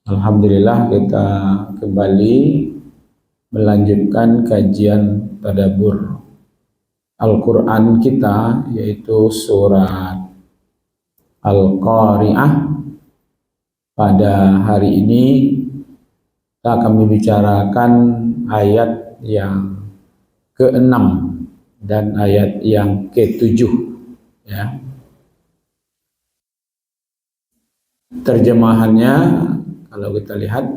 Alhamdulillah kita kembali melanjutkan kajian tadabbur Al-Quran kita, yaitu surat Al-Qari'ah. Pada hari ini kita akan membicarakan ayat yang ke-6 dan ayat yang ke-7 ya. Terjemahannya kalau kita lihat,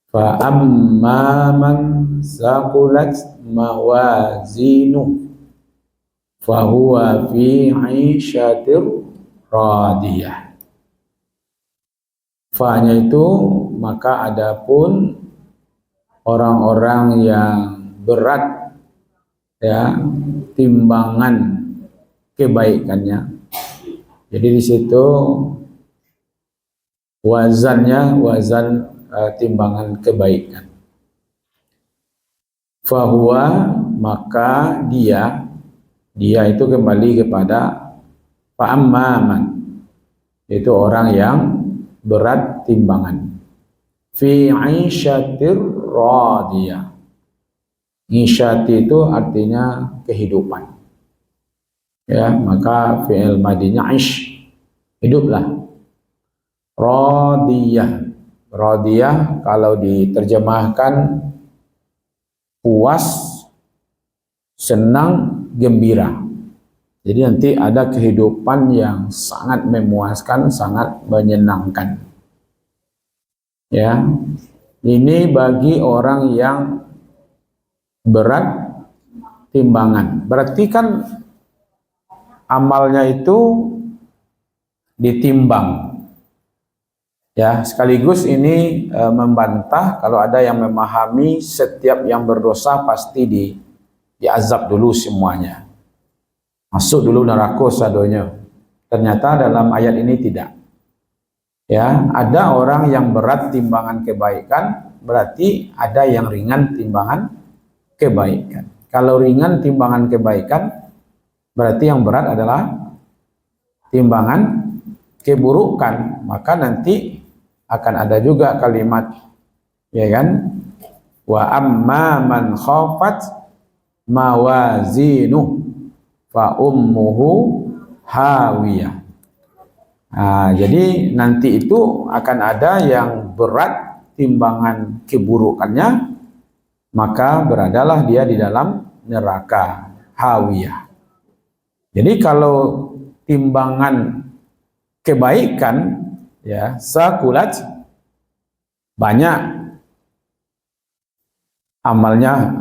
fa amma man saqulat mawazinu fa huwa fi 'ishatir radiyah. Fa-nya itu maka adapun orang-orang yang berat ya timbangan kebaikannya. Jadi di situ wazannya wazan timbangan kebaikan. Fahuwa maka dia itu kembali kepada fa'amman, itu orang yang berat timbangan. Fi 'ishatir radiyah. Isyati itu artinya kehidupan. Ya, maka fi'il madinya ish, hiduplah. Radiyah. Radiyah kalau diterjemahkan puas, senang, gembira. Jadi nanti ada kehidupan yang sangat memuaskan, sangat menyenangkan. Ya. Ini bagi orang yang berat timbangan. Berarti kan amalnya itu ditimbang. Ya, sekaligus ini membantah kalau ada yang memahami setiap yang berdosa pasti diazab dulu semuanya. Masuk dulu neraka sadonya. Ternyata dalam ayat ini tidak. Ya, ada orang yang berat timbangan kebaikan, berarti ada yang ringan timbangan kebaikan. Kalau ringan timbangan kebaikan, berarti yang berat adalah timbangan keburukan. Maka nanti akan ada juga kalimat, ya kan? Wa amma man khafat mawazinu fa ummuhu hawiyah. Nah, jadi nanti itu akan ada yang berat timbangan keburukannya, maka beradalah dia di dalam neraka hawiyah. Jadi kalau timbangan kebaikan ya sakulat, banyak amalnya,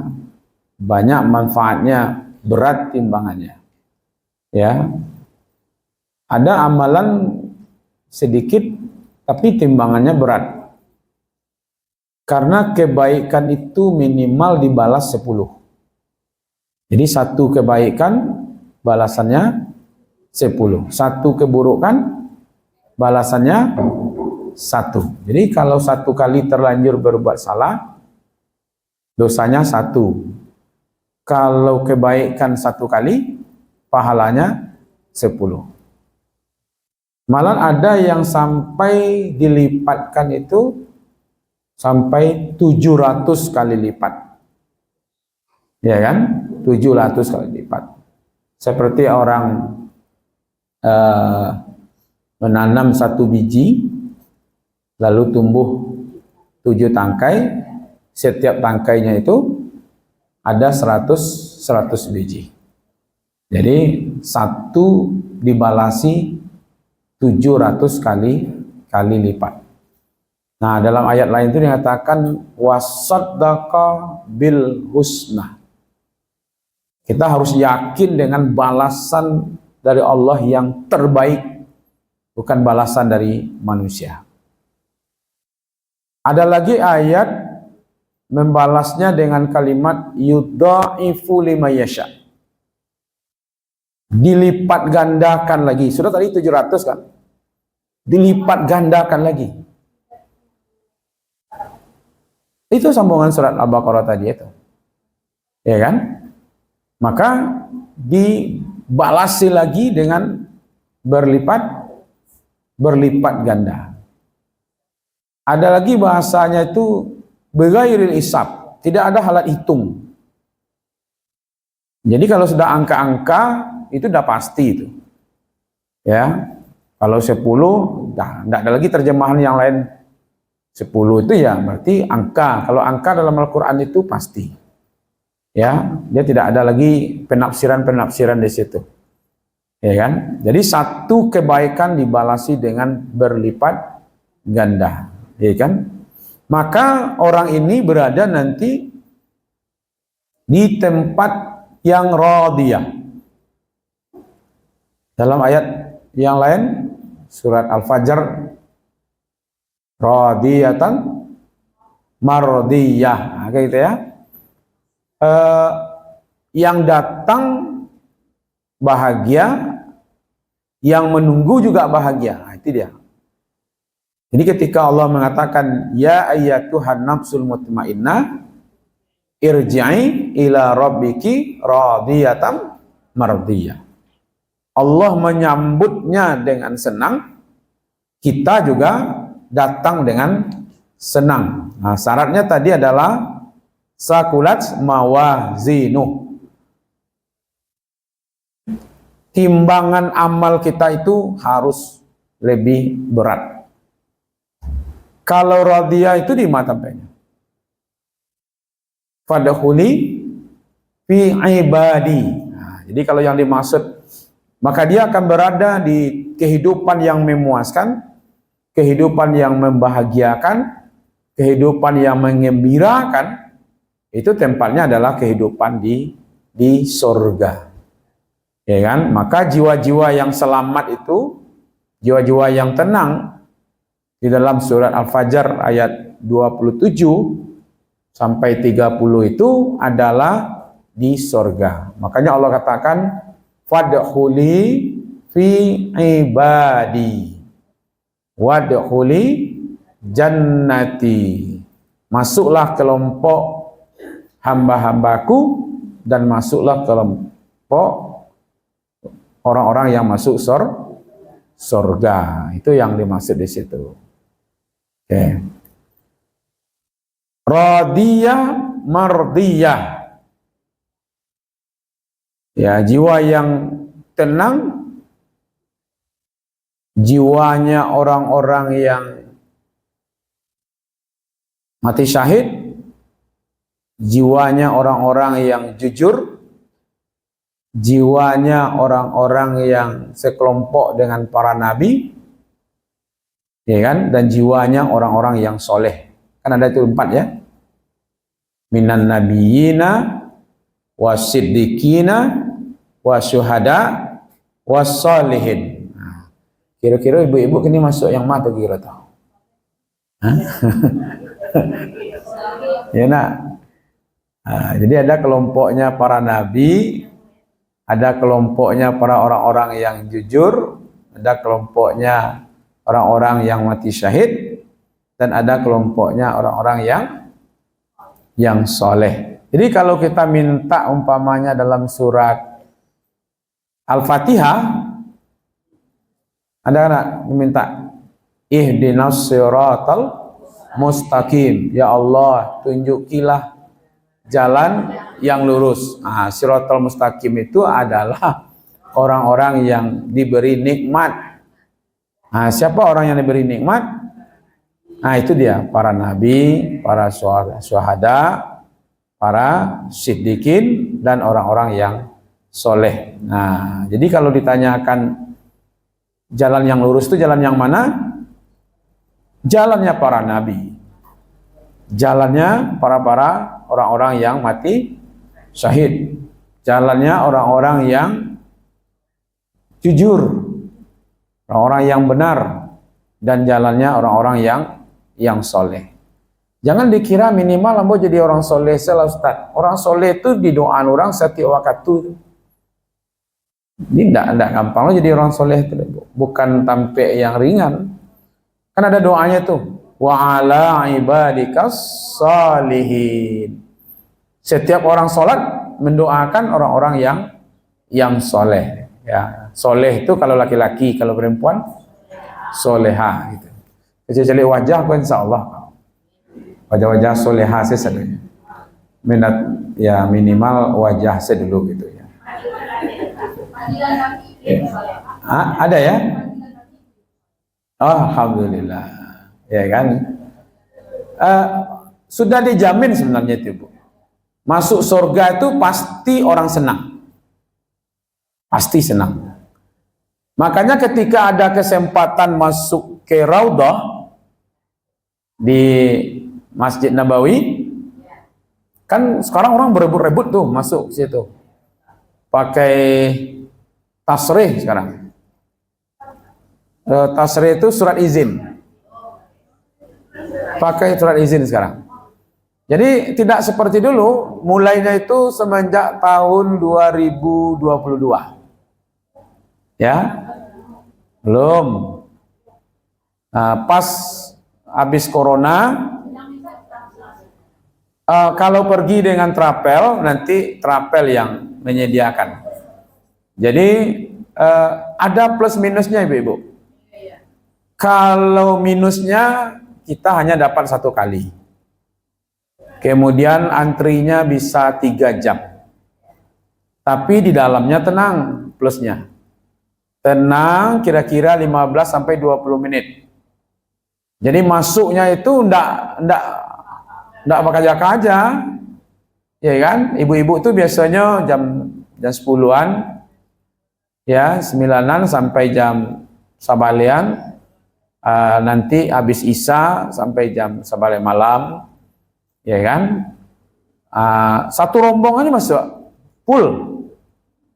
banyak manfaatnya, berat timbangannya. Ya, ada amalan sedikit tapi timbangannya berat. Karena kebaikan itu minimal dibalas 10. Jadi satu kebaikan balasannya 10. Satu keburukan balasannya 1. Jadi kalau satu kali terlanjur berbuat salah, dosanya 1. Kalau kebaikan satu kali, pahalanya 10. Malah ada yang sampai dilipatkan itu sampai 700 kali lipat. Ya kan? 700 kali lipat. Seperti orang menanam satu biji, lalu tumbuh 7 tangkai, setiap tangkainya itu ada 100 biji. Jadi satu dibalasi 700 kali lipat. Nah, dalam ayat lain itu dikatakan wasaddaqa bil husna. Kita harus yakin dengan balasan dari Allah yang terbaik, bukan balasan dari manusia. Ada lagi ayat membalasnya dengan kalimat yudha'ifu liman yasha. Dilipat gandakan lagi. Sudah tadi 700 kan? Dilipat gandakan lagi. Itu sambungan surat Al-Baqarah tadi itu. Ya kan? Maka dibalasi lagi dengan berlipat ganda. Ada lagi bahasanya itu bighairil hisab, tidak ada alat hitung. Jadi kalau sudah angka-angka itu udah pasti itu. Ya. Kalau 10, tidak ada lagi terjemahan yang lain. 10 itu ya berarti angka. Kalau angka dalam Al-Qur'an itu pasti. Ya, dia tidak ada lagi penafsiran-penafsiran di situ. Ya kan? Jadi satu kebaikan dibalasi dengan berlipat ganda. Ya kan? Maka orang ini berada nanti di tempat yang radiyah. Dalam ayat yang lain, surat Al-Fajr, radiyatan mardiyah. Nah, kayak gitu ya. Yang datang bahagia, yang menunggu juga bahagia. Nah, itu dia. Jadi ketika Allah mengatakan ya ayyatuhan nafsul mutmainnah irji'i ila rabbiki radiyatan mardiyah. Allah menyambutnya dengan senang, kita juga datang dengan senang. Nah, syaratnya tadi adalah sakulat mawazinu. Timbangan amal kita itu harus lebih berat. Kalau radiyah itu di mata banyak. Fadkhuli fi ibadi. Nah, jadi kalau yang dimaksud, maka dia akan berada di kehidupan yang memuaskan, kehidupan yang membahagiakan, kehidupan yang mengembirakan. Itu tempatnya adalah kehidupan di surga. Ya kan? Maka jiwa-jiwa yang selamat itu, jiwa-jiwa yang tenang, di dalam surat Al-Fajr ayat 27 sampai 30 itu adalah di surga. Makanya Allah katakan fadkhuli fi ibadi wadkhuli jannati. Masuklah kelompok hamba-hambaku dan masuklah kelompok orang-orang yang masuk surga. Itu yang dimaksud di situ. Oke. Radiyah mardiyah. Ya, jiwa yang tenang, jiwanya orang-orang yang mati syahid, jiwanya orang-orang yang jujur, jiwanya orang-orang yang sekelompok dengan para nabi, ya kan, dan jiwanya orang-orang yang soleh. Kan ada itu 4 ya, minan nabiyina wasiddiqina wasyuhada wassalihin. Nah, kira-kira ibu-ibu ini masuk yang mana kira tahu? Ya nak. Nah, jadi ada kelompoknya para nabi, ada kelompoknya para orang-orang yang jujur, ada kelompoknya orang-orang yang mati syahid, dan ada kelompoknya orang-orang yang soleh. Jadi kalau kita minta umpamanya dalam surat Al-Fatihah, ada anak meminta ihdinas siratal mustaqim, ya Allah tunjukilah jalan yang lurus. Nah, siratal mustaqim itu adalah orang-orang yang diberi nikmat. Nah, siapa orang yang diberi nikmat? Nah, itu dia, para nabi, para syuhada, para siddiqin, dan orang-orang yang soleh. Nah, jadi kalau ditanyakan jalan yang lurus itu jalan yang mana? Jalannya para nabi, jalannya para orang-orang yang mati syahid, jalannya orang-orang yang jujur, orang-orang yang benar, dan jalannya orang-orang yang soleh. Jangan dikira minimal ambo jadi orang soleh salah Ustaz. Orang soleh itu di doa orang setiap waktu. Ini tidak gampang loh jadi orang soleh itu, bukan tampek yang ringan. Kan ada doanya tuh, wa ala ibadikas salihin. Setiap orang sholat mendoakan orang-orang yang soleh. Ya, soleh itu kalau laki-laki, kalau perempuan soleha gitu. Kecil-cilik wajah kok insyaallah. Wajah-wajah solehah sebenarnya. Minat ya minimal wajah dulu gitu ya. Ada ya? Oh, alhamdulillah. Ya kan? Sudah dijamin sebenarnya itu, Bu. Masuk surga itu pasti orang senang. Pasti senang. Makanya ketika ada kesempatan masuk ke Raudhah di Masjid Nabawi, kan sekarang orang berebut-rebut tuh masuk situ. Pakai tasrih sekarang. Tasrih itu surat izin. Pakai surat izin sekarang. Jadi tidak seperti dulu, mulainya itu semenjak tahun 2022. Ya, belum. Nah, pas habis corona, kalau pergi dengan trapel, nanti trapel yang menyediakan. Jadi ada plus minusnya, Ibu-ibu. Kalau minusnya kita hanya dapat 1 kali. Kemudian antrinya bisa 3 jam. Tapi di dalamnya tenang, plusnya. Tenang kira-kira 15 sampai 20 menit. Jadi masuknya itu enggak bakaja-kaja. Ya kan? Ibu-ibu itu biasanya jam 10-an ya, 9-an sampai jam sabalian. Nanti habis Isya sampai jam sabalian malam. Ya kan? Satu rombongan masuk full.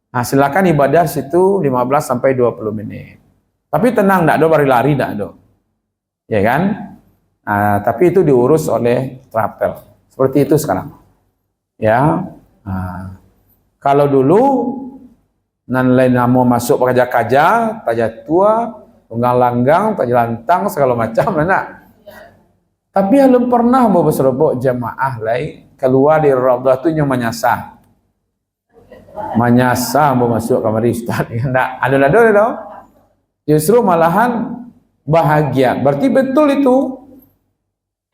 Nah, silakan ibadah situ 15 sampai 20 menit. Tapi tenang, enggak ada lari-lari, enggak ada. Ya kan? Tapi itu diurus oleh trapel. Seperti itu sekarang. Ya. Kalau dulu nan lain mau masuk kaja-kaja, taja tua, tunggang langgang, taja lantang segala macam enak. Tapi belum pernah mau berserobok jamaah lain keluar dari Raudhah itu yang menyasar. Menyasar mau masuk kamar Ustaz. Enggak, ada. Justru malahan bahagia. Berarti betul itu.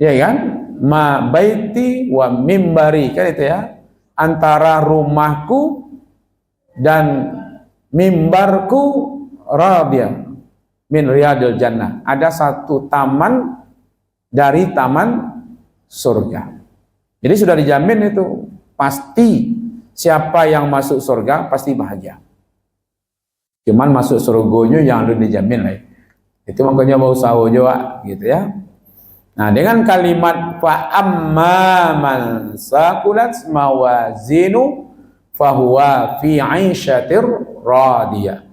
Ya kan? Ma baiti wa mimbari, kan itu ya. Antara rumahku dan mimbarku radiyah min riyadil jannah. Ada satu taman dari taman surga. Jadi sudah dijamin itu. Pasti siapa yang masuk surga pasti bahagia. Cuman masuk surganya yang udah dijamin lah. Itu makanya mau usaha juga gitu ya. Nah, dengan kalimat fa amma man saqulat mawazinu fahuwa fi 'aisyatir radiyah.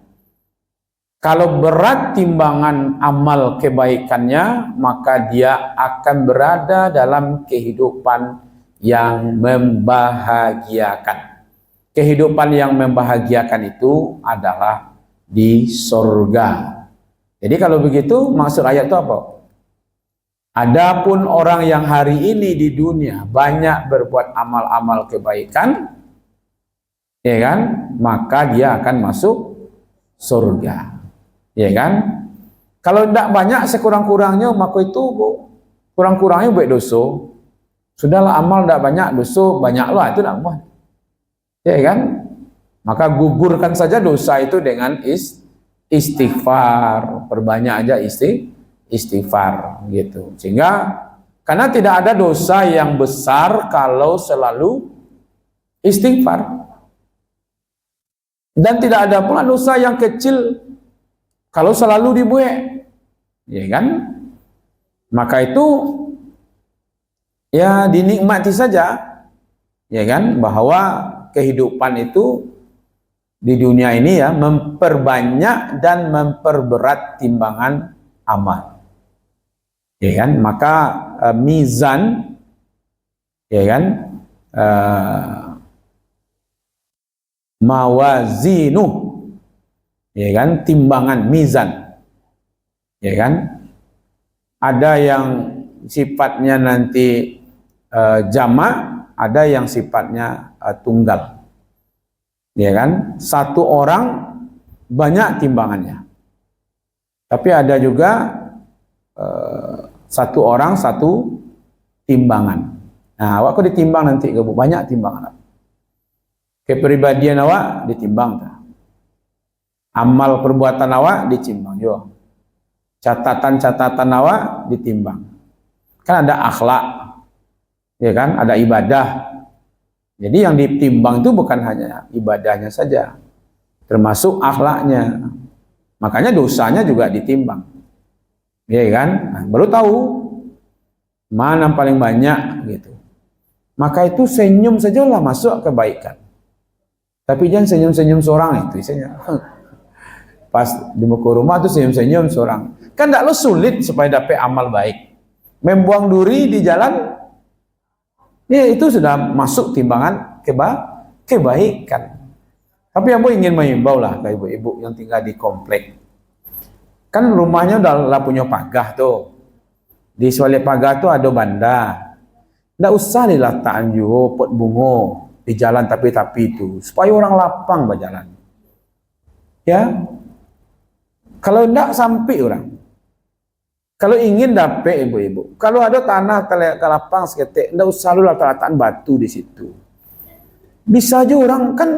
Kalau berat timbangan amal kebaikannya, maka dia akan berada dalam kehidupan yang membahagiakan. Kehidupan yang membahagiakan itu adalah di surga. Jadi kalau begitu maksud ayat itu apa? Adapun orang yang hari ini di dunia banyak berbuat amal-amal kebaikan, ya kan? Maka dia akan masuk surga. Ya kan? Kalau tidak banyak sekurang-kurangnya, maka itu kurang-kurangnya baik dosa. Sudahlah amal tidak banyak, dosa banyaklah, itu tidak apa. Ya kan? Maka gugurkan saja dosa itu dengan istighfar, perbanyak aja istighfar gitu. Sehingga karena tidak ada dosa yang besar kalau selalu istighfar. Dan tidak ada pula dosa yang kecil kalau selalu dibuat, ya kan? Maka itu ya dinikmati saja, ya kan? Bahwa kehidupan itu di dunia ini ya memperbanyak dan memperberat timbangan amal, ya kan? Maka mizan, ya kan? Mawazinu. Ya kan, timbangan, mizan, ya kan, ada yang sifatnya nanti jamak, ada yang sifatnya tunggal, ya kan. Satu orang banyak timbangannya, tapi ada juga Satu orang satu timbangan. Nah, awak kok ditimbang nanti ke banyak timbangan. Kepribadian awak ditimbang tak? Amal perbuatan awak ditimbang juga. Catatan-catatan awak ditimbang. Kan ada akhlak, ya kan? Ada ibadah. Jadi yang ditimbang itu bukan hanya ibadahnya saja, termasuk akhlaknya. Makanya dosanya juga ditimbang. Ya kan? Nah, baru tahu mana paling banyak gitu. Maka itu senyum sajalah masuk kebaikan. Tapi jangan senyum-senyum seorang itu isinya. Pas di muka rumah tuh senyum-senyum seorang. Kan tidak lo sulit supaya dapat amal baik. Membuang duri di jalan, ya itu sudah masuk timbangan kebaikan. Tapi aku ingin mengimbau lah ke ibu-ibu yang tinggal di komplek. Kan rumahnya udah punya pagar tuh. Di sebalik pagar tuh ada banda. Nggak usah diletakkan juga pot bunga di jalan tapi-tapi itu. Supaya orang lapang berjalan. Ya. Kalau enggak sampai orang. Kalau ingin dapat ibu-ibu. Kalau ada tanah ke lapang seketik. Nggak usah lu letak-letakan batu di situ. Bisa aja orang kan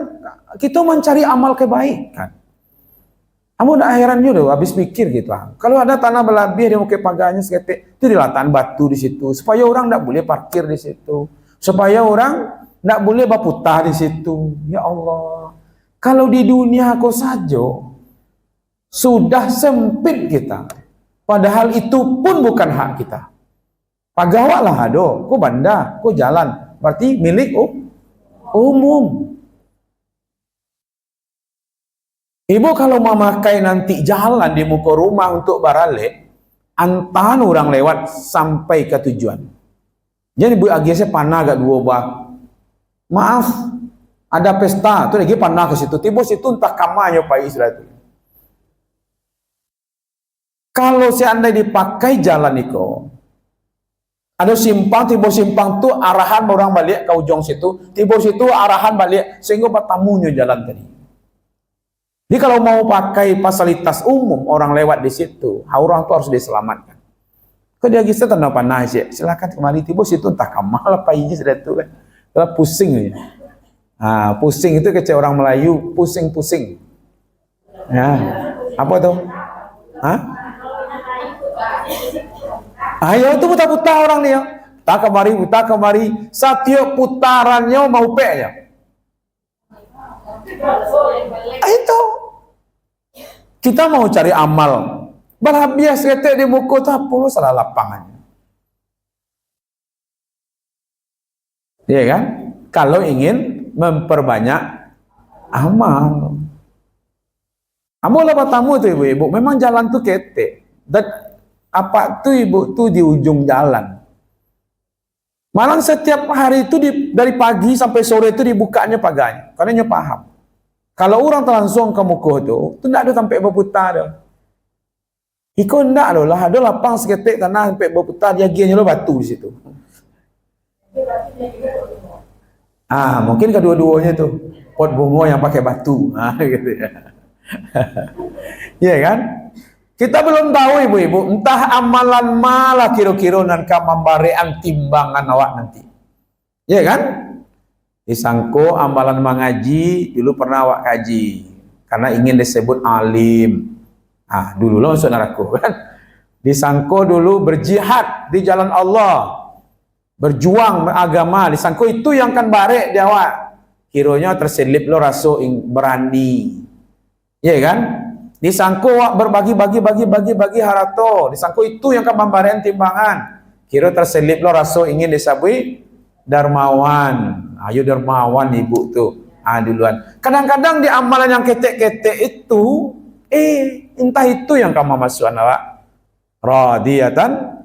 kita mencari amal kebaikan. Kamu udah heran juga habis pikir gitu. Kalau ada tanah berlebih dia mau ke pagarnya seketik, itu diletakkan batu di situ supaya orang tidak boleh parkir di situ. Supaya orang tidak boleh berputar di situ. Ya Allah. Kalau di dunia kau saja sudah sempit kita. Padahal itu pun bukan hak kita. Pagawa lah ado, kau banda, kau jalan. Berarti milik umum. Ibu kalau memakai nanti jalan di muka rumah untuk barale, antahan orang lewat sampai ke tujuan. Jadi ibu agisnya panah agak dua bah. Maaf, ada pesta, tuh lagi panah ke situ. Tiba situ entah kamanya pak istilah itu. Kalau seandainya dipakai jalan itu, ada simpang, tiba simpang tuh arahan orang balik ke ujung situ, tiba situ arahan balik sehingga tamunya jalan tadi. Jadi kalau mau pakai fasilitas umum orang lewat di situ, orang tuh harus diselamatkan. Kau dia gitu tanda panah sih, silakan kembali tiba situ entah kamal apa ini sudah tuh kan, kalau pusing ya. Ah, pusing itu kecil orang Melayu, pusing-pusing. Ya, apa tuh? Hah? Ayo tuh putar-putar orang nih ya. Putar kemari, setiap putarannya mau peknya. Itu kita mau cari amal berhabias ketek di muka tak perlu salah lapangannya. Iya kan? Kalau ingin memperbanyak amal. Amal apa tamu tuh ibu-ibu? Memang jalan tuh ketek. Dan apa tuh ibu tuh di ujung jalan. Malah setiap hari itu dari pagi sampai sore itu dibukanya pagarnya. Karena dia paham. Kalau orang langsung ke muka itu tidak ada sampai berputar dah. Iko ndak loh lah, ada lapang seketik tanah sampai berputar, dia gianya lo batu di situ. Ah, mungkin kedua-duanya tuh pot bunga yang pakai batu, gitu ya. Iya kan? Kita belum tahu ibu-ibu, entah amalan malah kira-kira nanti membarian timbangan awak nanti. Iya kan? Disangko amalan mengaji dulu pernah awak kaji karena ingin disebut alim. Ah, dulu lo saudaraku kan. Disangko dulu berjihad di jalan Allah, berjuang agama, disangko itu yang kan barek di awak. Kiranya terselip lo rasa berani. Iya kan? Disangko berbagi harato, disangko itu yang kan membarian timbangan. Kira terselip lo rasa ingin disabui dermawan. Ayo dermawan ibu tuh. Ah duluan. Kadang-kadang di amalan yang ketek-ketek itu, entah itu yang kamu masukkan awak. Radiyatan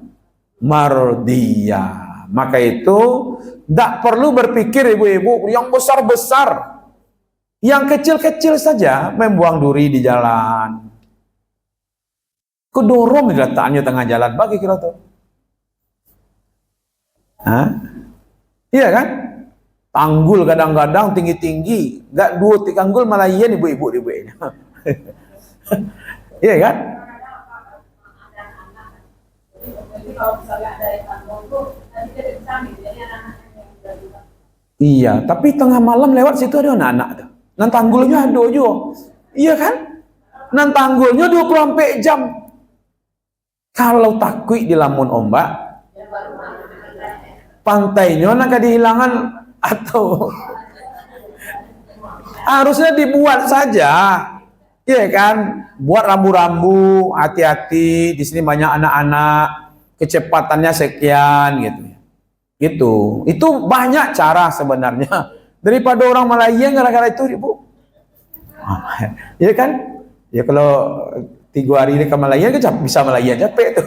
mardiyah. Maka itu tidak perlu berpikir ibu-ibu yang besar-besar. Yang kecil-kecil saja membuang duri di jalan. Kedorong diletakkannya tengah jalan. Bagi kira tuh. Hah? Iya kan? Tanggul kadang-kadang tinggi-tinggi, gak 2-3 tanggul malah iya ibu-ibu di ibunya. Iya kan? Iya, tapi tengah malam lewat situ ada anak-anak tuh. Nan tanggulnya ada juga. Iya kan? Nan tanggulnya 24 jam. Kalau takui di lamun ombak, pantainya nak kehilangan atau harusnya dibuat saja. Iya kan? Buat rambu-rambu, hati-hati, di sini banyak anak-anak, kecepatannya sekian gitu. Gitu. Itu banyak cara sebenarnya. Daripada orang melayang gara-gara itu, Ibu. Iya kan? Ya kalau 3 hari ini ke melayang bisa melayang capek tuh.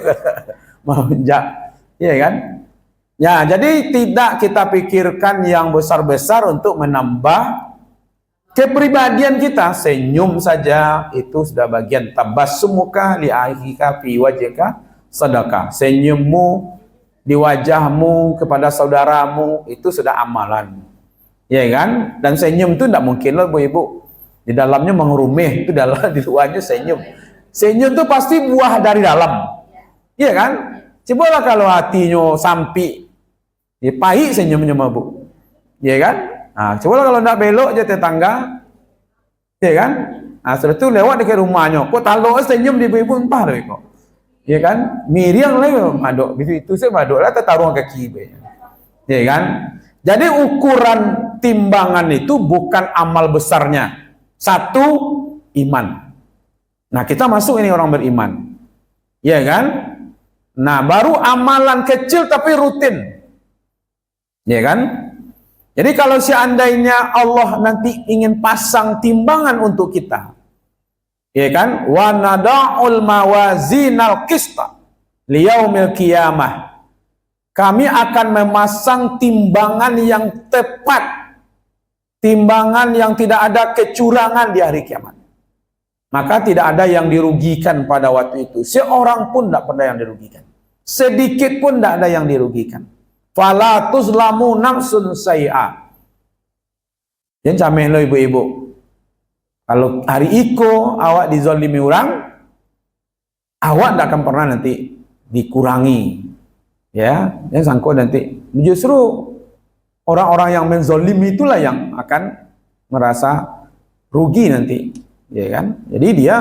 Melonjak. Iya kan? Ya, jadi tidak kita pikirkan yang besar-besar untuk menambah kepribadian kita. Senyum saja itu sudah bagian tabassumuka li akhika fi wajhika sedekah. Senyummu di wajahmu kepada saudaramu itu sudah amalan. Ya kan? Dan senyum itu tidak mungkin loh Bu-ibu. Di dalamnya mengerumih, itu dalam di luarnya senyum. Senyum itu pasti buah dari dalam. Iya kan? Cobalah kalau hatinya sampai ya pahit senyumnya Bu. Iya kan? Nah, cobalah kalau tidak belok aja tetangga. Iya kan? Nah, setelah itu lewat dekat rumahnya. Kok talok senyum di ibu entah loh kok. Iya kan? Miriang lagi madok. Itu saya madok lah taruh kaki. Iya kan? Jadi ukuran timbangan itu bukan amal besarnya. Satu, iman. Nah, kita masuk ini orang beriman. Iya kan? Nah, baru amalan kecil tapi rutin. Iya kan? Jadi kalau seandainya Allah nanti ingin pasang timbangan untuk kita, ya kan? Wa nada'ul mawazinal qista liyaumil qiyamah. Kami akan memasang timbangan yang tepat, timbangan yang tidak ada kecurangan di hari kiamat. Maka tidak ada yang dirugikan pada waktu itu. Seorang pun tidak pernah yang dirugikan. Sedikit pun tidak ada yang dirugikan. Fala tuzlamu nafsun say'a. Yang cameh lo ibu-ibu. Kalau hari iko awak dizolimi orang, awak tidak akan pernah nanti dikurangi. Ya, yang sangko nanti. Justru orang-orang yang menzolimi itulah yang akan merasa rugi nanti. Ya kan? Jadi dia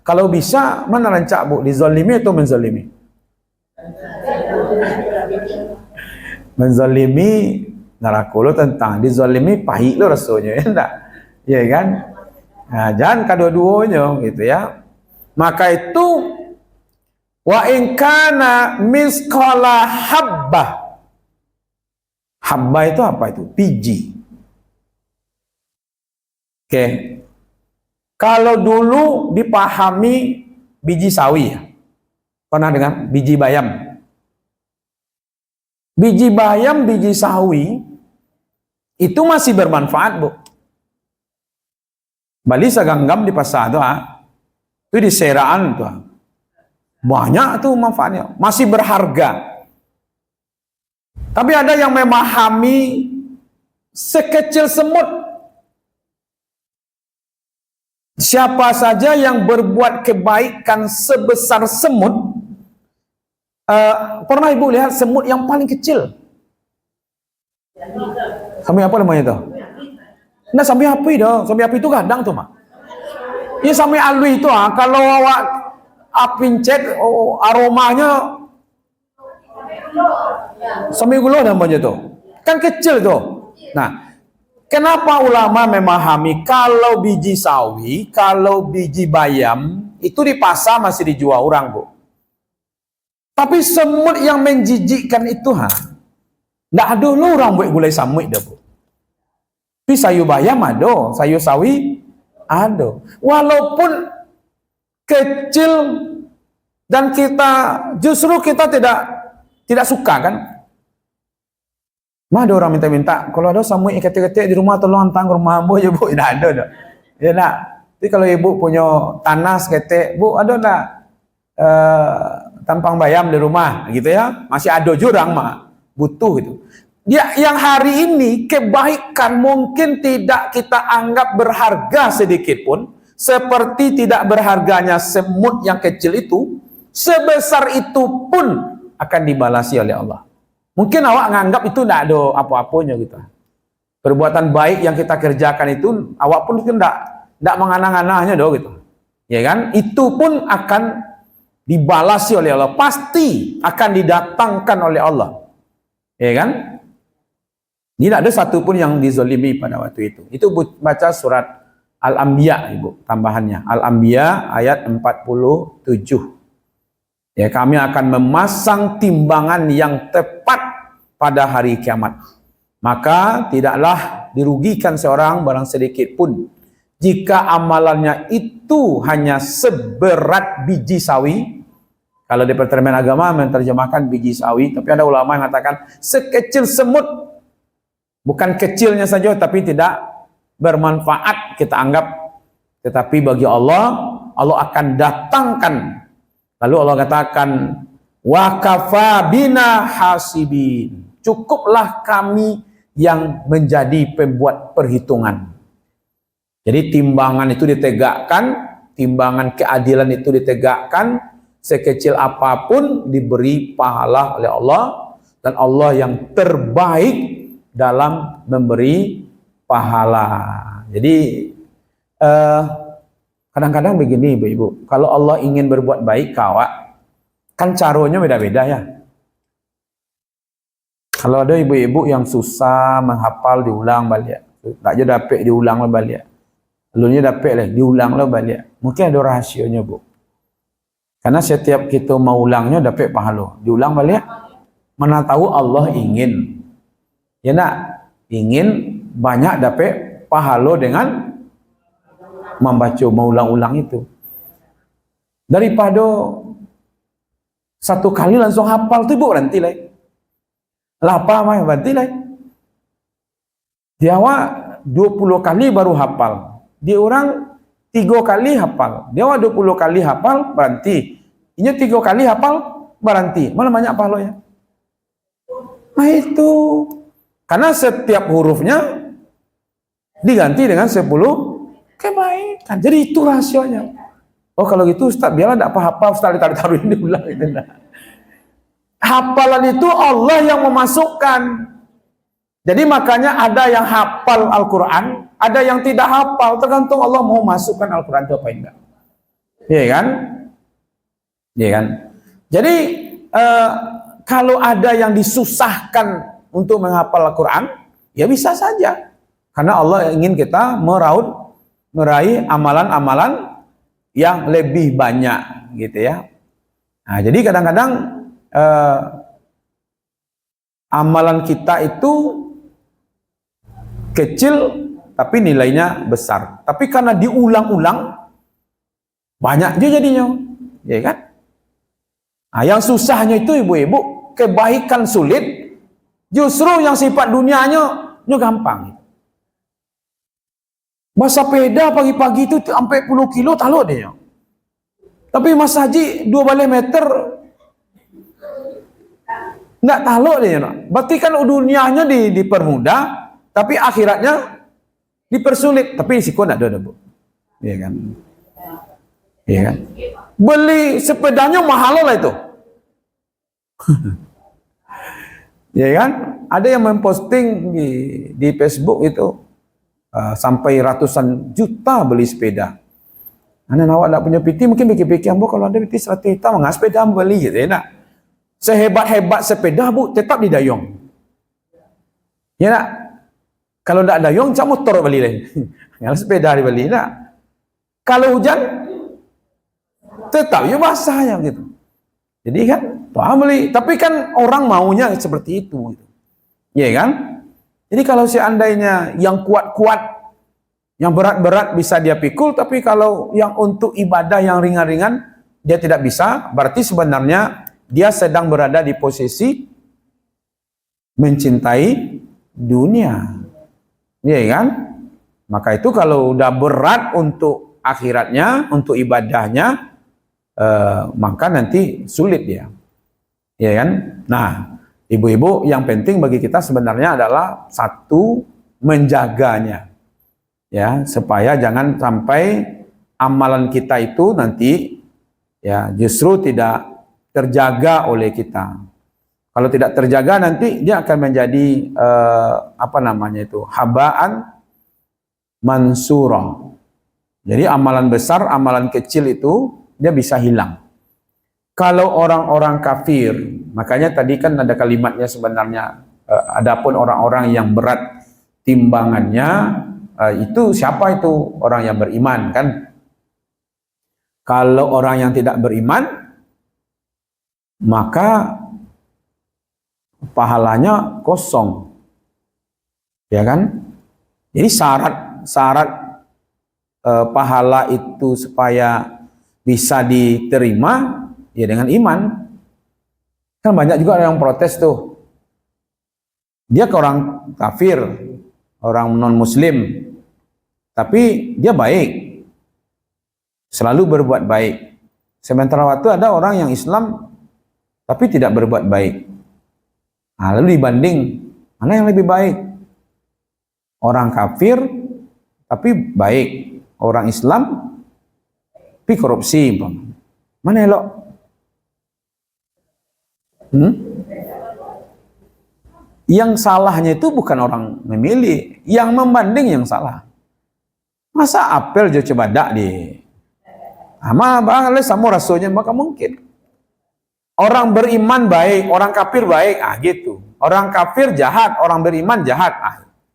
kalau bisa mana rancak Bu, dizolimi atau menzolimi? Menzalimi narakulo tentang dizalimi pahit lo rasanya ya enggak ya kan. Nah, jangan kedua-duanya gitu ya. Maka itu wa in kana misqala habbah. Habbah itu apa itu? Biji. Oke. Kalau dulu dipahami biji sawi ya. Pernah dengar biji bayam? Biji bayam, biji sawi itu masih bermanfaat, Bu. Bali saganggam di pasar tuh, itu di seraan tuh, banyak tuh manfaatnya, masih berharga. Tapi ada yang memahami sekecil semut. Siapa saja yang berbuat kebaikan sebesar semut. Pernah Ibu lihat semut yang paling kecil? Sampai apa namanya itu? Nah, sampai api dah. Sampai api itu kadang tuh, Mak. Ini sampai alwi itu, kalau awak api cek, aromanya sampai gula namanya tuh. Kan kecil tuh. Nah, kenapa ulama memahami kalau biji sawi, kalau biji bayam itu di pasar masih dijual orang, Bu. Tapi semut yang menjijikkan itu ndak ada lo orang buat gulai samut dah, Bu. Tapi sayur bayam ada, sayur sawi ada. Walaupun kecil dan justru kita tidak suka kan. Mah ada orang minta-minta, kalau ada samut ketik-ketik di rumah tolong hantar ke rumah Bu ya, Bu. Tidak ada dah. Ya nak. Tapi kalau Ibu punya tanah ketik, Bu ada enggak? Tampang bayam di rumah gitu ya, masih ada jurang mah butuh itu. Dia yang hari ini kebaikan mungkin tidak kita anggap berharga sedikit pun, seperti tidak berharganya semut yang kecil itu, sebesar itu pun akan dibalasi oleh Allah. Mungkin awak nganggap itu tidak ada apa-apanya gitu. Perbuatan baik yang kita kerjakan itu awak pun tidak menganang-anahnya doh gitu. Ya kan? Itu pun akan dibalasi oleh Allah, pasti akan didatangkan oleh Allah. Ya kan? Tidak ada satu pun yang dizolimi pada waktu itu. Itu baca surat Al-Anbiya, Ibu, tambahannya. Al-Anbiya ayat 47. Ya, kami akan memasang timbangan yang tepat pada hari kiamat. Maka tidaklah dirugikan seorang barang sedikit pun jika amalannya itu hanya seberat biji sawi. Kalau di Departemen Agama menerjemahkan biji sawi, tapi ada ulama yang mengatakan sekecil semut. Bukan kecilnya saja, tapi tidak bermanfaat kita anggap. Tetapi bagi Allah, Allah akan datangkan. Lalu Allah katakan, wa kafa bina hasibin. Cukuplah kami yang menjadi pembuat perhitungan. Jadi timbangan itu ditegakkan, timbangan keadilan itu ditegakkan, sekecil apapun diberi pahala oleh Allah, dan Allah yang terbaik dalam memberi pahala. Jadi kadang-kadang begini Ibu-ibu, kalau Allah ingin berbuat baik kawak, kan caranya beda-beda ya. Kalau ada ibu-ibu yang susah menghafal, diulang balik, tak je dapat diulang lah balik, lalunya dapat lah diulang lah balik, mungkin ada rahasianya Bu. Karena setiap kita mau ulangnya dapat pahala, diulang balik. Mana tahu Allah ingin, ya nak, ingin banyak dapat pahala dengan membaca, mengulang-ulang itu. Daripada satu kali langsung hafal tu Ibu, berhenti lah. Lapa mah berhenti lah. Dia awak 20 kali baru hafal. Dia orang 3 kali hafal. Dia awak 20 kali hafal, berhenti. Ini 3 kali hafal, berhenti. Mana banyak pahalanya? Nah itu. Karena setiap hurufnya diganti dengan 10 kebaikan. Jadi itu rasionya. Oh kalau gitu Ustaz, biarlah tidak apa-apa Ustaz, ditaruh ini ulang itu. Hafalan itu Allah yang memasukkan. Jadi makanya ada yang hafal Al-Quran, ada yang tidak hafal, tergantung Allah mau masukkan Al-Quran itu apa enggak. Iya kan? Iya kan? Jadi kalau ada yang disusahkan untuk menghafal Al-Quran, ya bisa saja. Karena Allah ingin kita meraih amalan-amalan yang lebih banyak gitu ya. Nah, jadi kadang-kadang amalan kita itu kecil tapi nilainya besar. Tapi karena diulang-ulang banyak dia jadinya, ya kan? Nah, yang susahnya itu ibu-ibu, kebaikan sulit, justru yang sifat dunianya gampang. Mas sepeda pagi-pagi itu sampai 10 kilo taluk dia. Tapi Mas Haji 2 balai meter enggak taluk dia. Berarti kan dunianya dipermudah, tapi akhiratnya dipersulit. Tapi risiko enggak ada, Bu. Iya kan? Iya kan? Beli sepedanya mahal lah itu. Ya kan? Ada yang memposting di Facebook itu sampai ratusan juta beli sepeda. Anak awak tak punya PT, mungkin pikir-pikir, Bu, kalau ada PT 100 juta, mengapa sepeda beli gitu ya nak? Sehebat-hebat sepeda, Bu, tetap didayung. Ya nak? Kalau tak dayung, cak motor beli lain. Kalau sepeda dibeli, nak? Kalau hujan, tetap ya basahnya gitu. Jadi kan, tuh beli. Tapi kan orang maunya seperti itu. Gitu. Ya kan? Jadi kalau seandainya yang kuat-kuat, yang berat-berat bisa dia pikul, tapi kalau yang untuk ibadah yang ringan-ringan, dia tidak bisa, berarti sebenarnya dia sedang berada di posisi mencintai dunia. Iya kan? Maka itu kalau udah berat untuk akhiratnya, untuk ibadahnya, maka nanti sulit dia. Iya kan? Nah, ibu-ibu, yang penting bagi kita sebenarnya adalah satu, menjaganya. Ya, supaya jangan sampai amalan kita itu nanti ya justru tidak terjaga oleh kita. Kalau tidak terjaga nanti dia akan menjadi habaan mansura. Jadi amalan besar, amalan kecil itu dia bisa hilang. Kalau orang-orang kafir, makanya tadi kan ada kalimatnya sebenarnya, adapun orang-orang yang berat timbangannya, itu siapa itu? Orang yang beriman kan. Kalau orang yang tidak beriman, maka pahalanya kosong, ya kan? Jadi syarat pahala itu supaya bisa diterima ya dengan iman. Kan banyak juga yang protes tuh, dia ke orang kafir, orang non muslim, tapi dia baik, selalu berbuat baik. Sementara waktu ada orang yang Islam tapi tidak berbuat baik. Nah, lalu dibanding, mana yang lebih baik? Orang kafir tapi baik, orang Islam tapi korupsi. Mana elok? Yang salahnya itu bukan orang memilih, yang membanding yang salah. Masa apel jo coba dak di ama bang sama rasulnya, maka mungkin orang beriman baik, orang kafir baik, gitu. Orang kafir jahat, orang beriman jahat,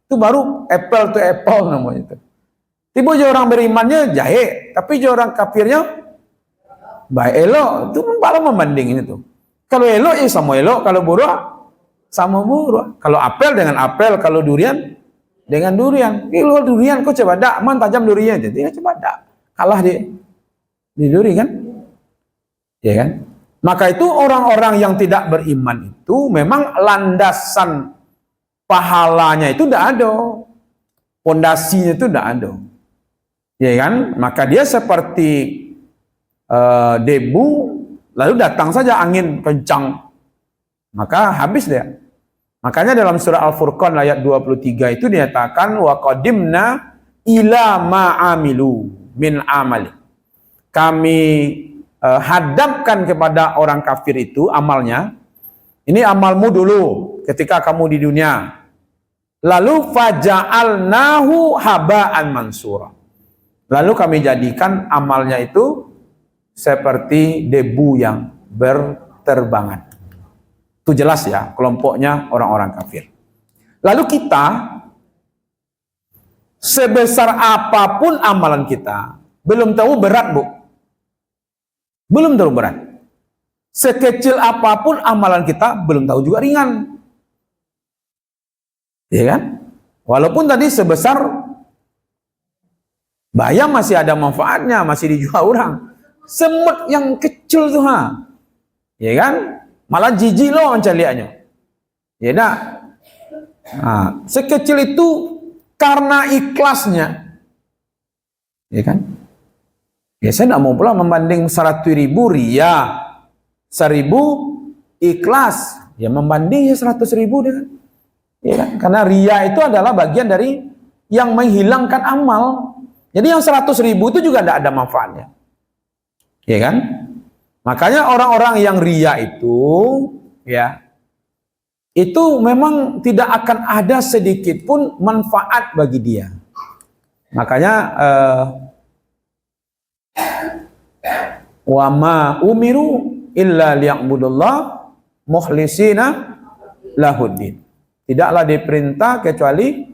itu baru apple to apple namanya itu. Tiba aja orang berimannya jahe, tapi aja orang kafirnya baik, elok, itu baru membanding ini tuh. Kalau elok ya sama elok, kalau buruk sama buruk. Kalau apel dengan apel, kalau durian dengan durian. Kalau durian kok coba dak, man tajam durian, jadi coba dak, kalah di duri kan, ya kan? Maka itu orang-orang yang tidak beriman itu memang landasan pahalanya itu tidak ada, pondasinya itu tidak ada, ya kan? Maka dia seperti debu, lalu datang saja angin kencang, maka habis dia. Makanya dalam surah Al-Furqan ayat 23 itu dinyatakan wa qadimna ila ma'amilu min amali. Kami hadapkan kepada orang kafir itu amalnya. Ini amalmu dulu ketika kamu di dunia. Lalu faja'alnahu haba'an mansura. Lalu kami jadikan amalnya itu seperti debu yang berterbangan. Itu jelas ya, kelompoknya orang-orang kafir. Lalu kita, sebesar apapun amalan kita, belum tahu berat, Bu. Belum tahu berat. Sekecil apapun amalan kita, belum tahu juga ringan. Ya kan? Walaupun tadi sebesar bayam masih ada manfaatnya, masih dijual orang. Semut yang kecil tuh, ya kan? Malah jijik loh mencaliannya. Ya dah. Nah, sekecil itu karena ikhlasnya. Ya kan? Ya saya tidak mau pula membanding 100.000 ria, 1.000 ikhlas. Ya membanding ya 100.000 dengan, ya kan? Karena ria itu adalah bagian dari yang menghilangkan amal. Jadi yang 100.000 itu juga tidak ada manfaatnya. Ya kan? Makanya orang-orang yang ria itu, ya, itu memang tidak akan ada sedikit pun manfaat bagi dia. Makanya wa ma umiru illa liya'budullah mukhlisina lahuddin. Tidaklah diperintah kecuali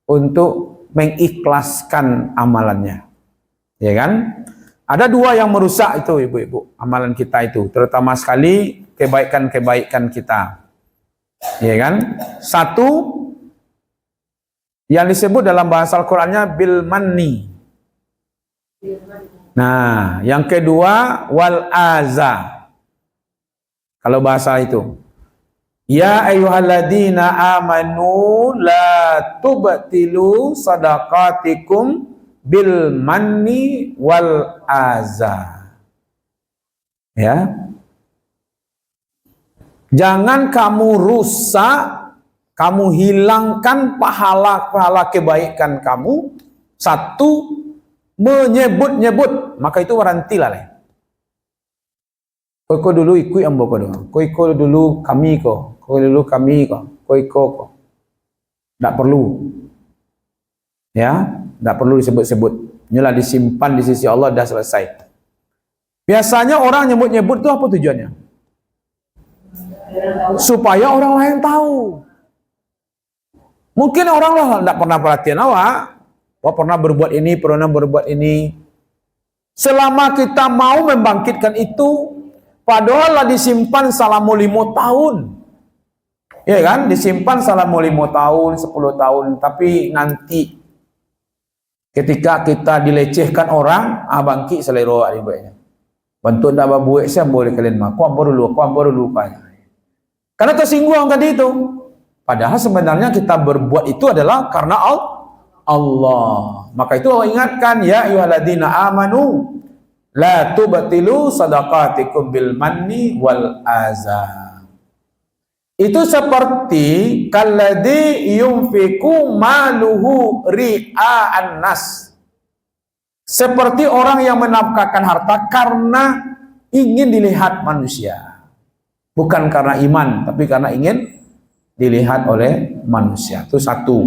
untuk mengikhlaskan amalannya. Ya kan? Ada dua yang merusak itu ibu-ibu, amalan kita itu, terutama sekali kebaikan-kebaikan kita. Ya kan? Satu yang disebut dalam bahasa Al-Qur'annya bil manni. Nah, yang kedua wal aza. Kalau bahasa itu, ya ayyuhalladzina amanu la tubtilu sadaqatikum bil manni wal aza. Ya. Jangan kamu rusak, kamu hilangkan pahala-pahala kebaikan kamu. Satu, menyebut-nyebut, maka itu warantilah. Kau dulu ikut ambo ko do. Kau ikut dulu kami ko. Kau dulu kami ko. Kau ikut ko. Tak perlu. Ya, tak perlu disebut-sebut. Inilah disimpan di sisi Allah, dah selesai. Biasanya orang nyebut-nyebut itu apa tujuannya? Supaya orang lain tahu. Mungkin orang lah tidak pernah perhatian awak. Awak pernah berbuat ini, pernah berbuat ini. Selama kita mau membangkitkan itu, padahal lah disimpan selama 5 tahun. Ya kan? Disimpan selama 5 tahun, 10 tahun. Tapi nanti ketika kita dilecehkan orang, bangkit selero awak dibuatnya. Bentuk tak berbuat saya boleh kalian mak. Kuam baru lupa. Karena tersinggung tadi itu. Padahal sebenarnya kita berbuat itu adalah karena Allah. Maka itu Allah ingatkan, ya ayyuhalladzina amanu la tubtilu sadaqatikum bil manni wal azza. Itu seperti kalladzi yunfiqu maluhu ria'an nas. Seperti orang yang menafkahkan harta karena ingin dilihat manusia. Bukan karena iman, tapi karena ingin dilihat oleh manusia. Itu satu.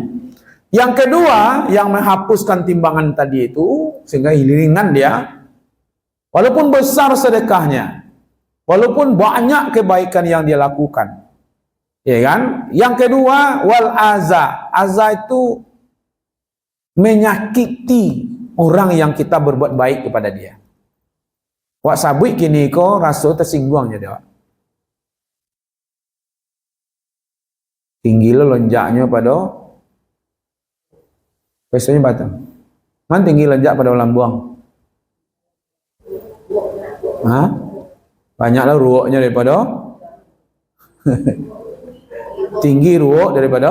Yang kedua, yang menghapuskan timbangan tadi itu, sehingga ringan dia, walaupun besar sedekahnya, walaupun banyak kebaikan yang dia lakukan. Ya kan? Yang kedua, wal aza. Aza itu menyakiti orang yang kita berbuat baik kepada dia. Wak sabui kini ko rasa tersinggungnya dia. Tinggi lo lonjaknya pada biasanya batang. Man tinggi lonjak pada lambuang. Banyaklah ruoknya daripada tinggi ruok daripada.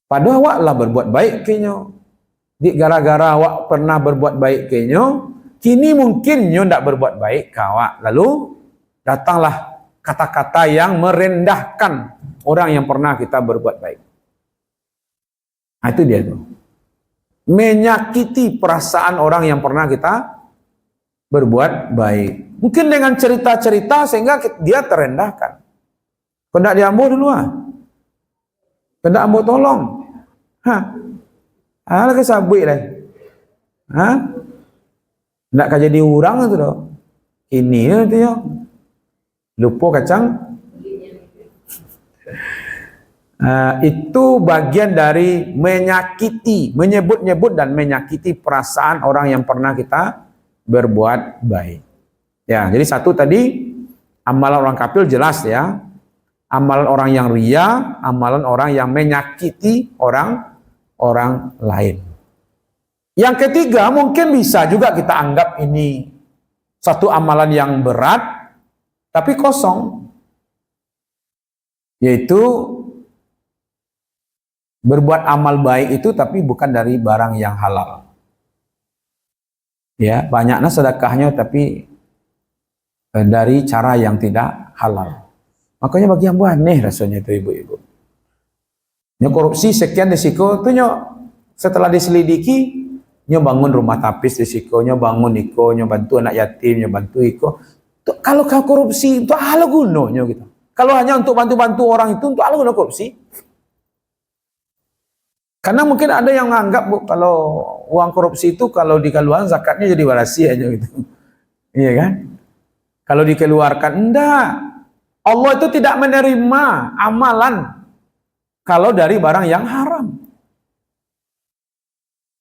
Padahal awak lah berbuat baik kayaknya. Gara-gara awak pernah berbuat baik kayaknya, kini mungkin nyo ndak berbuat baik ke awak. Lalu datanglah kata-kata yang merendahkan orang yang pernah kita berbuat baik. Itu dia tuh. Menyakiti perasaan orang yang pernah kita berbuat baik. Mungkin dengan cerita-cerita sehingga dia terendahkan. Kau ndak diambil dulu kau ndak ambil tolong. Lagi sabui lah. Nak kah jadi orang itu dah. Ini tu ya. Lupa kacang. Itu bagian dari menyakiti, menyebut-nyebut dan menyakiti perasaan orang yang pernah kita berbuat baik. Ya, jadi satu tadi amalan orang kafir jelas ya. Amalan orang yang ria, amalan orang yang menyakiti orang lain. Yang ketiga, mungkin bisa juga kita anggap ini satu amalan yang berat, tapi kosong. Yaitu, berbuat amal baik itu tapi bukan dari barang yang halal. Ya, banyaknya sedekahnya tapi dari cara yang tidak halal. Makanya bagi yang aneh rasanya itu ibu-ibu. Korupsi sekian risiko tu setelah diselidiki bangun rumah tapis risiko, bangun iko, bantu anak yatim, bantu iko. Kalau kau korupsi itu apa gunanya gitu. Kalau hanya untuk bantu-bantu orang itu untuk apa guna korupsi? Karena mungkin ada yang menganggap kalau uang korupsi itu kalau dikeluarkan zakatnya jadi rahasia aja gitu. Iya kan? Kalau dikeluarkan enggak. Allah itu tidak menerima amalan kalau dari barang yang haram.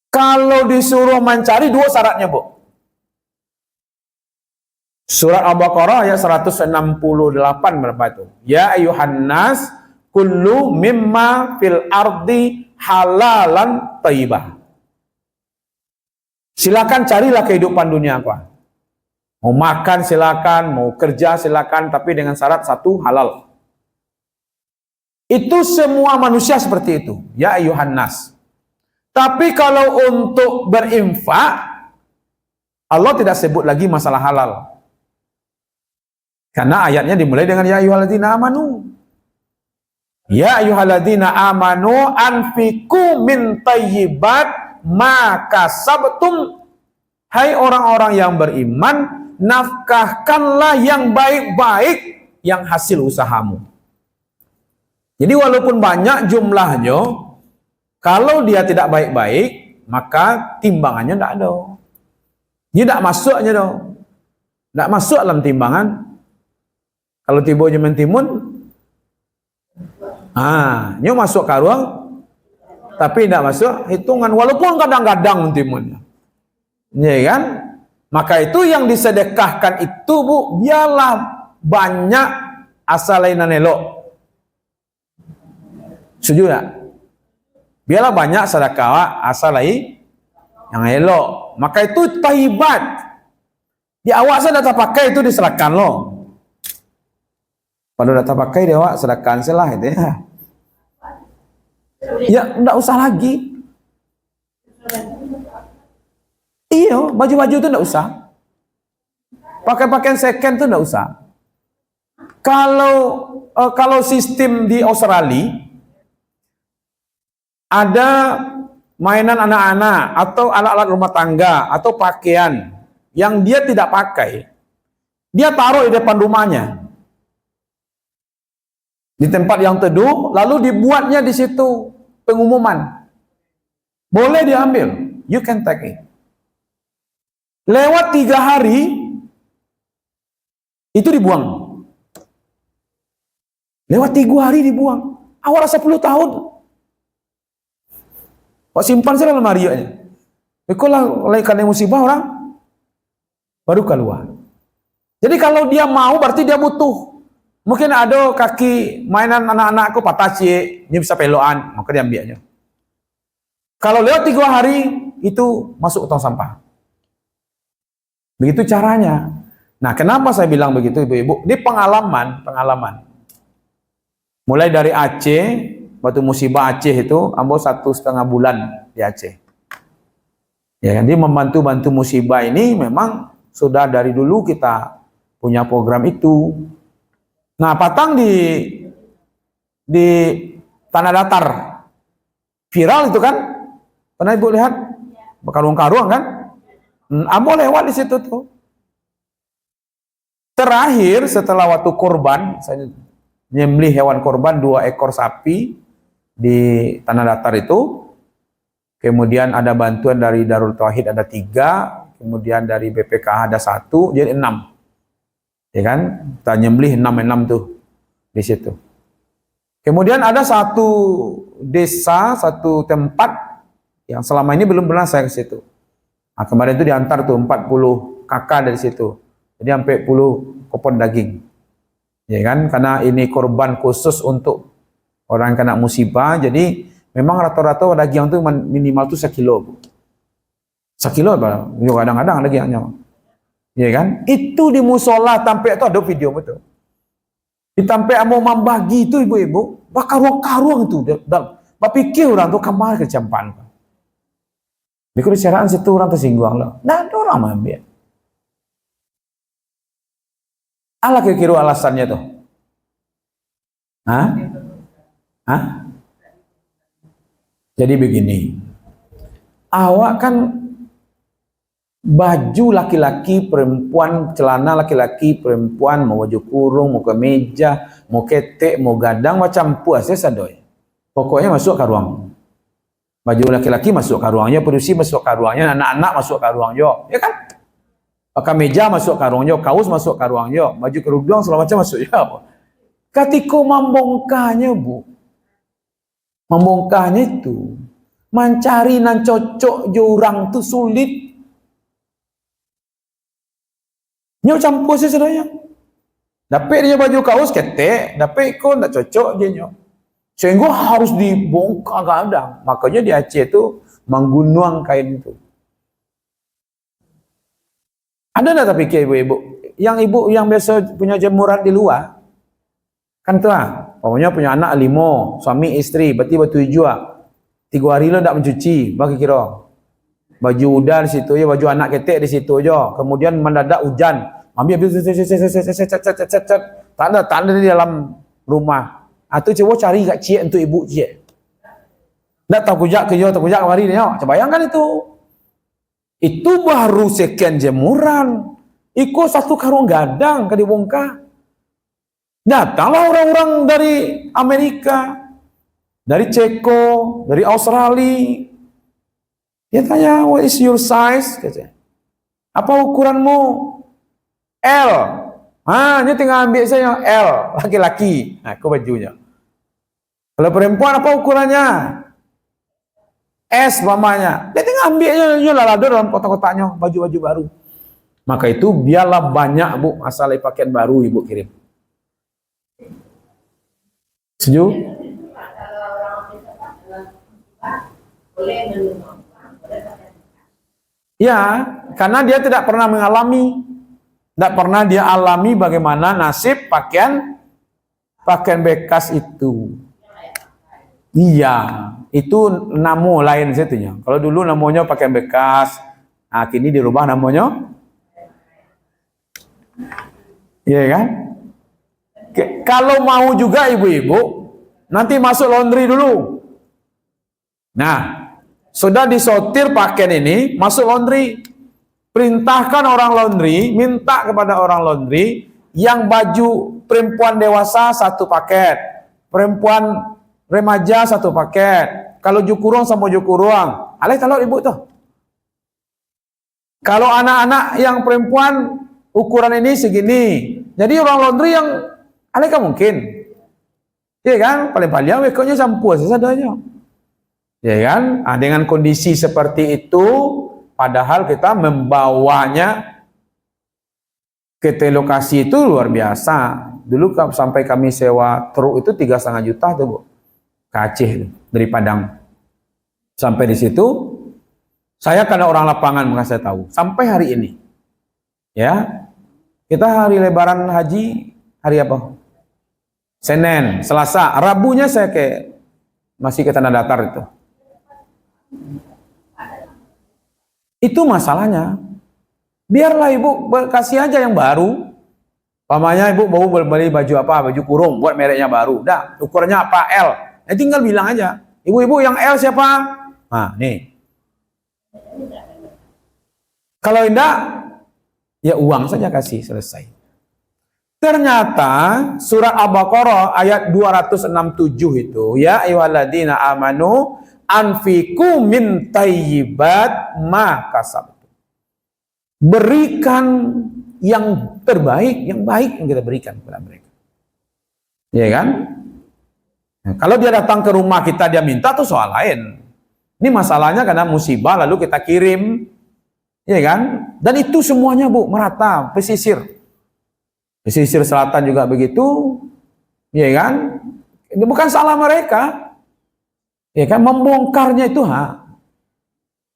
Kalau disuruh mencari dua syaratnya, Bu. Surat Al-Baqarah ayat 168 berapa itu? Ya ayuhan nas kullu mimma fil ardi halalan thayyibah. Silakan carilah kehidupan dunia aku. Mau makan silakan, mau kerja silakan, tapi dengan syarat satu halal. Itu semua manusia seperti itu. Ya ayuhan nas. Tapi kalau untuk berinfak, Allah tidak sebut lagi masalah halal. Karena ayatnya dimulai dengan ya ayyuhalladzina amanu. Ya ayyuhalladzina amanu anfiqu min thayyibat ma kasabtum. Hai orang-orang yang beriman, nafkahkanlah yang baik-baik yang hasil usahamu. Jadi walaupun banyak jumlahnya, kalau dia tidak baik-baik, maka timbangannya tidak ada. Dia tidak masuknya dong. Tidak masuk dalam timbangan. Kalau tiba jemen timun, nyo masuk karuang, tapi tidak masuk hitungan. Walaupun kadang-kadang timunnya, ya kan? Maka itu yang disedekahkan itu, Bu, biarlah banyak asal lainan elok. Setuju tak? Biarlah banyak sedekah asal lain yang elok. Maka itu taibat. Di awak saya dah pakai itu diserahkan lo. Pada dah pakai dia awak sedekahkan selah itu ya. Ya, enggak usah lagi. Iya, baju-baju itu enggak usah. Pakai pakaian second itu enggak usah. Kalau sistem di Australia ada mainan anak-anak atau alat-alat rumah tangga atau pakaian yang dia tidak pakai, dia taruh di depan rumahnya di tempat yang teduh, lalu dibuatnya di situ pengumuman, boleh diambil, you can take it. Lewat 3 hari itu dibuang. Lewat 3 hari dibuang. Awal 10 tahun. Kok simpan sih dalam lemari-nya? Kalau karena musibah orang baru keluar. Jadi kalau dia mau berarti dia butuh. Mungkin ada kaki mainan anak-anakku patah cie, dia bisa peloan, maka dia ambilnya. Kalau lewat 3 hari itu masuk ke tong sampah. Begitu caranya. Nah, kenapa saya bilang begitu, Ibu-ibu? Ini pengalaman. Mulai dari Aceh, waktu musibah Aceh itu, ambo 1,5 bulan di Aceh. Ya kan, dia membantu musibah ini memang sudah dari dulu kita punya program itu. Nah, patang di tanah datar viral itu kan, pernah Ibu lihat? Karung-karung kan? Ambo lewat di situ tuh. Terakhir setelah waktu korban, saya nyembelih hewan korban 2 ekor sapi di tanah datar itu. Kemudian ada bantuan dari Darul Tauhid ada 3, kemudian dari BPKH ada 1, jadi 6. Ya kan? Kita nyembelih 6 tuh di situ. Kemudian ada satu desa, satu tempat yang selama ini belum pernah saya ke situ. Nah, kemarin itu diantar tuh 40 kakak dari situ. Jadi sampai 10 kopon daging. Ya kan? Karena ini korban khusus untuk orang kena musibah, jadi memang rata-rata daging itu minimal tuh 1 kilo. 1 kilo apa? Kadang-kadang dagingnya. Ya kan? Itu di musola sampai itu ada video betul. Ditampai mau membagi itu ibu-ibu, karuang-karuang itu. Pikir orang tuh kamar kecampan. Di kerjaan situ orang tersinggung loh. Nah, orang ambil. Ala kira-kira alasannya tuh. Hah? Jadi begini. Awak kan baju laki-laki, perempuan, celana laki-laki, perempuan, mau baju kurung, mau kemeja, mau ketek, mau gadang, macam puas ya sadoy. Pokoknya masuk ke ruang. Baju laki-laki masuk ke ruangnya, produksi masuk ke ruangnya, anak-anak masuk ke ruangnya, ya kan? Pakai meja masuk ke ruangnya, kaos masuk ke ruangnya, baju kerudung segala macam masuk ya. Ketika membongkahnya, Bu, membongkahnya itu, mencari nan cocok jurang itu sulit. Nyo campur sih sebenarnya. Dapat dia baju kaos ketek, dapat kok tak cocok dia nyo. Sehingga harus dibongkar kadang. Makanya di Aceh itu menggunung kain itu. Ada tak tapi ibu-ibu? Yang ibu yang biasa punya jemuran di luar, kan tuh pokoknya punya anak 5, suami istri, berarti bertujuh 3 hari lo tak mencuci, bagi kira. Baju udah di situ ya, baju anak ketek di situ aja. Kemudian mendadak hujan, ambil tak ada di dalam rumah. Atau coba cari kat cik untuk ibu cik. Tak tahu kujak ke yo, tak kujak kemari ni. Coba bayangkan itu. Itu baru sekian jemuran. Iko satu karung gadang ke dibongkar. Datanglah orang-orang dari Amerika, dari Ceko, dari Australia. Dia tanya, what is your size? Katanya. Apa ukuranmu? L. Dia tinggal ambil saya L, laki-laki. Nah, aku bajunya. Kalau perempuan apa ukurannya? S mamanya. Dia tinggal ambilnya lalado dalam kotak-kotaknya, baju-baju baru. Maka itu biarlah banyak Bu masalah pakaian baru Ibu kirim. Setuju? Ya, karena dia tidak pernah mengalami, tidak pernah dia alami bagaimana nasib pakaian bekas itu. Iya, itu namo lain situnya. Kalau dulu namanya pakaian bekas, nah kini dirubah namanya, iya kan? Kalau mau juga ibu-ibu, nanti masuk laundry dulu. Nah, sudah disortir pakaian ini, masuk laundry. Perintahkan orang laundry, minta kepada orang laundry, yang baju perempuan dewasa satu paket, perempuan remaja satu paket. Kalau jukurong sama jukurong, alih kalau ibu tuh. Kalau anak-anak yang perempuan ukuran ini segini, jadi orang laundry yang alih kan mungkin, ya kan? Paling-paling wekonya sampo seadanya. Ya kan? Nah, dengan kondisi seperti itu, padahal kita membawanya ke lokasi itu luar biasa. Dulu sampai kami sewa truk itu 3,5 juta tuh Bu, ke Aceh dari Padang. Sampai di situ, saya karena orang lapangan maka saya tahu. Sampai hari ini, ya kita hari Lebaran Haji hari apa? Senin, Selasa, Rabunya saya masih ke Tanah Datar itu. Itu masalahnya. Biarlah ibu kasih aja yang baru. Pamannya ibu mau beli baju apa? Baju kurung buat mereknya baru. Dah, ukurannya apa? L. Tinggal bilang aja. Ibu-ibu yang L siapa? Nah, nih. Kalau enggak, ya uang saja kasih, selesai. Ternyata surat Al-Baqarah ayat 267 itu, ya ayyuhalladzina amanu anfiqu min thayyibat ma kasabtum. Berikan yang terbaik, yang baik yang kita berikan kepada mereka. Ya kan? Nah, kalau dia datang ke rumah kita dia minta tuh soal lain. Ini masalahnya karena musibah lalu kita kirim. Ya kan? Dan itu semuanya Bu merata, pesisir. Pesisir selatan juga begitu. Ya kan? Ini bukan salah mereka. Ya kan, membongkarnya itu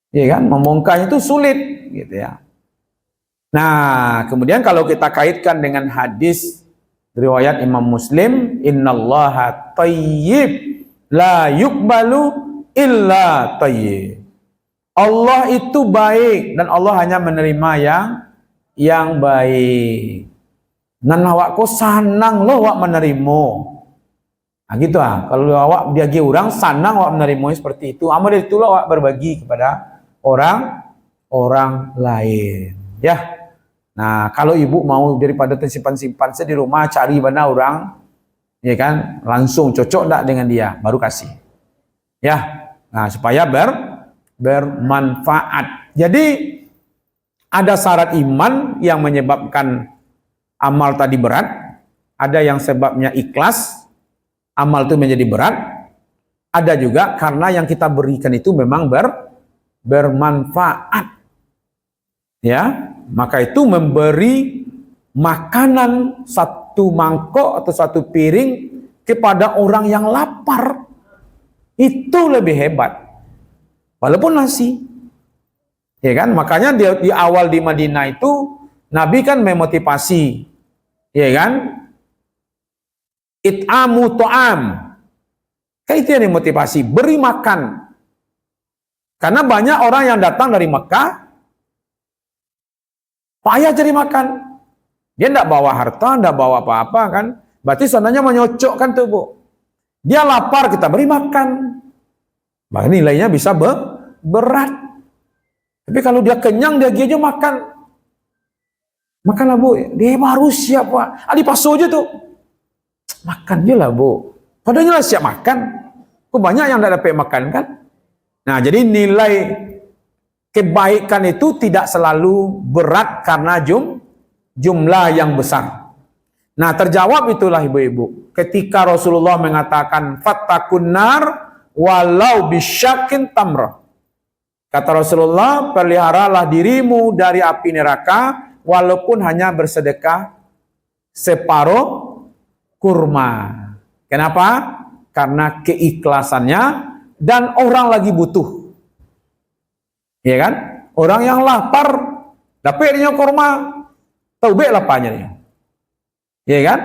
ya kan, membongkarnya itu sulit gitu ya. Nah, kemudian kalau kita kaitkan dengan hadis riwayat Imam Muslim, innallaha thayyib la yuqbalu illa thayyib. Allah itu baik dan Allah hanya menerima yang baik. Nan awakku sanang lo wak menerimo. Nah gitu kalau awak dia orang sanang awak menerimanya seperti itu. Amal itulah awak berbagi kepada orang lain. Ya. Nah, kalau ibu mau daripada simpan-simpan di rumah cari mana orang, ya kan, langsung cocok enggak dengan dia, baru kasih. Ya. Nah, supaya bermanfaat. Jadi ada syarat iman yang menyebabkan amal tadi berat, ada yang sebabnya ikhlas. Amal itu menjadi berat, ada juga karena yang kita berikan itu memang bermanfaat. Ya, maka itu memberi makanan satu mangkok atau satu piring kepada orang yang lapar itu lebih hebat. Walaupun nasi. Ya kan? Makanya di awal di Madinah itu Nabi kan memotivasi. Ya kan? It'amu to'am. Kayak itu yang dimotivasi, beri makan. Karena banyak orang yang datang dari Mekah, payah cari makan. Dia tidak bawa harta, tidak bawa apa-apa kan. Berarti sananya menyocokkan tuh Bu. Dia lapar, kita beri makan. Maka nilainya bisa berat. Tapi kalau dia kenyang, dia aja makan. Makanlah bu, dia baru siap pak. Adi paso aja tuh. Makan je lah bu. Padahal lah siap makan. Kok banyak yang tidak dapat makan kan? Nah jadi nilai kebaikan itu tidak selalu berat karena jumlah yang besar. Nah terjawab itulah ibu-ibu. Ketika Rasulullah mengatakan fattakun nar walau bisyakin tamrah. Kata Rasulullah, peliharalah dirimu dari api neraka walaupun hanya bersedekah separuh kurma. Kenapa? Karena keikhlasannya dan orang lagi butuh. Ya kan? Orang yang lapar dapat dia kurma, tahu be laparnya dia. Ya kan?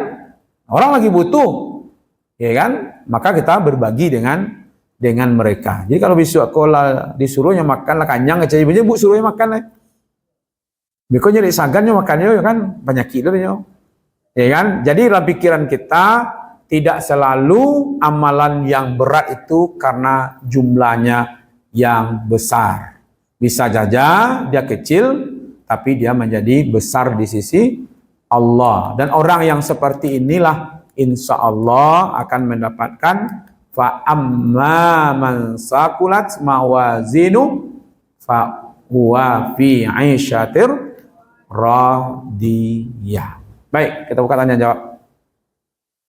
Orang lagi butuh. Ya kan? Maka kita berbagi dengan mereka. Jadi kalau besok sekolah disuruhnya makan lah kanyang aja ibunya bu suruhnya makan lah. Bekonya di sagannya makannya ya kan banyak kilo dia. Ya kan? Jadi dalam pikiran kita tidak selalu amalan yang berat itu karena jumlahnya yang besar. Bisa saja dia kecil tapi dia menjadi besar di sisi Allah. Dan orang yang seperti inilah insya Allah akan mendapatkan fa amma man sakulat mawazinu fa huwa fi 'aisyatir radiyah. Baik, kita buka tanya jawab.